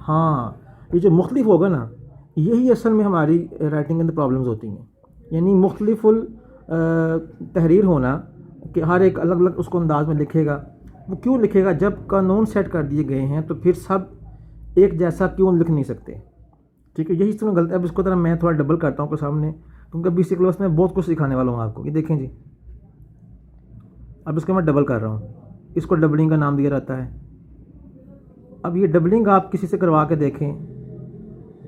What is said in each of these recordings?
हाँ, ये जो मुख्तलिफ होगा ना, यही असल में हमारी राइटिंग के अंदर प्रॉब्लम्स होती हैं। यानी मुख्तलिफुल तहरीर होना कि हर एक अलग अलग उसको अंदाज में लिखेगा। वो क्यों लिखेगा? जब कानून सेट कर दिए गए हैं तो फिर सब एक जैसा क्यों लिख नहीं सकते? ठीक है, यही इसमें गलत है। अब इसको तरह मैं थोड़ा डबल करता हूँ आपके सामने, क्योंकि अभी इसी क्लास में बहुत कुछ सिखाने वाला हूँ आपको। ये देखें जी, अब इसको मैं डबल कर रहा हूँ, इसको डबलिंग का नाम दिया रहता है। अब ये डबलिंग आप किसी से करवा के देखें,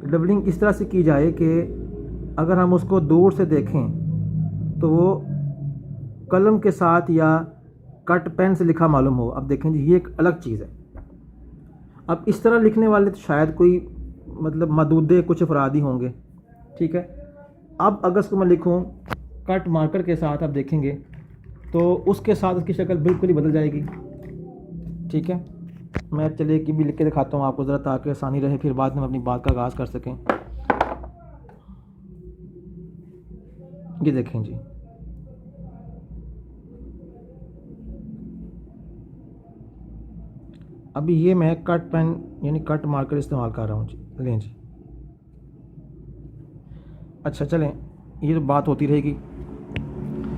डबलिंग इस तरह से की जाए कि अगर हम उसको दूर से देखें तो वो कलम के साथ या कट पेन से लिखा मालूम हो। अब देखें जी, ये एक अलग चीज़ है। अब इस तरह लिखने वाले तो शायद कोई मतलब मदूदे कुछ अफराद ही होंगे। ठीक है, अब अगर इसको मैं लिखूँ कट मार्कर के साथ, आप देखेंगे तो उसके साथ उसकी शक्ल बिल्कुल ही बदल जाएगी। ठीक है, मैं चलिए कि भी लिख के दिखाता हूँ आपको ज़रा, ताकि आसानी रहे, फिर बाद में अपनी बात का आगाज़ कर सकें। ये देखें जी, अभी ये मैं कट पेन यानी कट मार्कर इस्तेमाल कर रहा हूँ जी। लें जी, अच्छा चलें, ये तो बात होती रहेगी,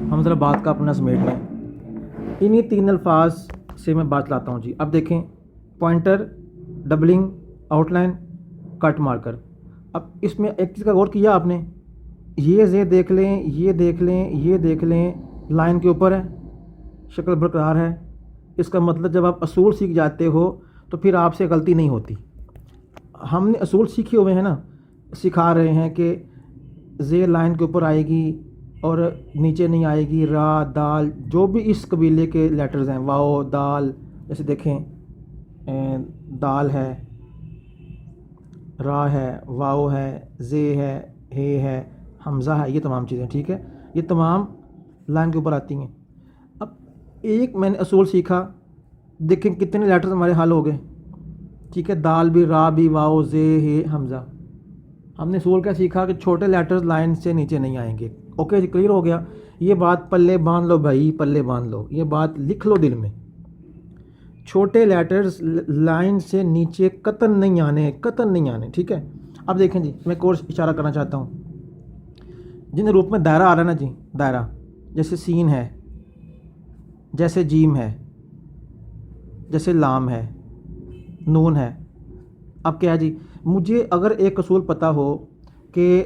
हम ज़रा बात का अपना समेट लें। इन्हीं 3 अल्फाज से मैं बात लाता हूँ जी। अब देखें, pointer, doubling, outline, cut marker. अब इसमें एक चीज़ का गौर किया आपने, ये जे देख लें, ये देख लें, ये देख लें, लाइन के ऊपर है, शक्ल बरकरार है। इसका मतलब जब आप असूल सीख जाते हो तो फिर आपसे गलती नहीं होती। हमने असूल सीखे हुए हैं ना, सिखा रहे हैं कि जे लाइन के ऊपर आएगी और नीचे नहीं आएगी। रा, दाल, जो भी इस कबीले के लेटर्स हैं, वाओ, दाल, जैसे देखें दाल है, रा है, वाओ है, जे है, हे है, हमज़ा है, ये तमाम चीज़ें। ठीक है, ये तमाम लाइन के ऊपर आती हैं। अब एक मैंने असूल सीखा, देखें कितने लेटर्स हमारे हल हो गए। ठीक है, दाल भी, रा भी, वाओ, जे, हे, हमज़ा। हमने असूल क्या सीखा कि छोटे लेटर्स लाइन से नीचे नहीं आएंगे। ओके जी, क्लियर हो गया। ये बात पल्ले बांध लो भाई, पल्ले बांध लो, ये बात लिख लो दिल में। छोटे लेटर्स लाइन से नीचे कतन नहीं आने, कतन नहीं आने। ठीक है, अब देखें जी, मैं कोर्स इशारा करना चाहता हूँ। जिन रूप में दायरा आ रहा है ना जी, दायरा, जैसे सीन है, जैसे जीम है, जैसे लाम है, नून है। अब क्या है जी, मुझे अगर एक असूल पता हो कि